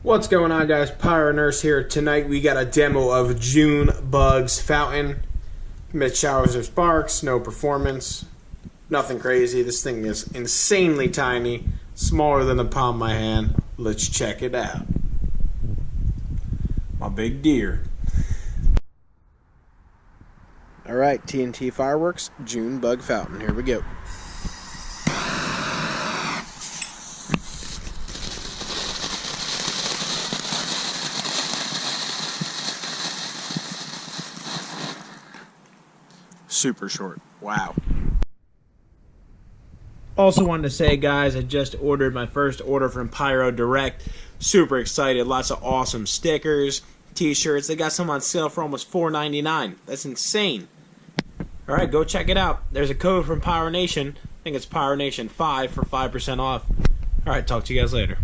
What's going on, guys? Pyro Nurse here. Tonight we got a demo of June Bugs Fountain. Mid showers of sparks, no performance, nothing crazy. This thing is insanely tiny, smaller than the palm of my hand. Let's check it out. My big deer. Alright, TNT Fireworks, June Bug Fountain. Here we go. Super short. Wow. Also wanted to say, guys, I just ordered my first order from Pyro Direct. Super excited. Lots of awesome stickers, t-shirts. They got some on sale for almost $4.99. That's insane. Alright, go check it out. There's a code from Pyro Nation. I think it's Pyro Nation 5 for 5% off. Alright, talk to you guys later.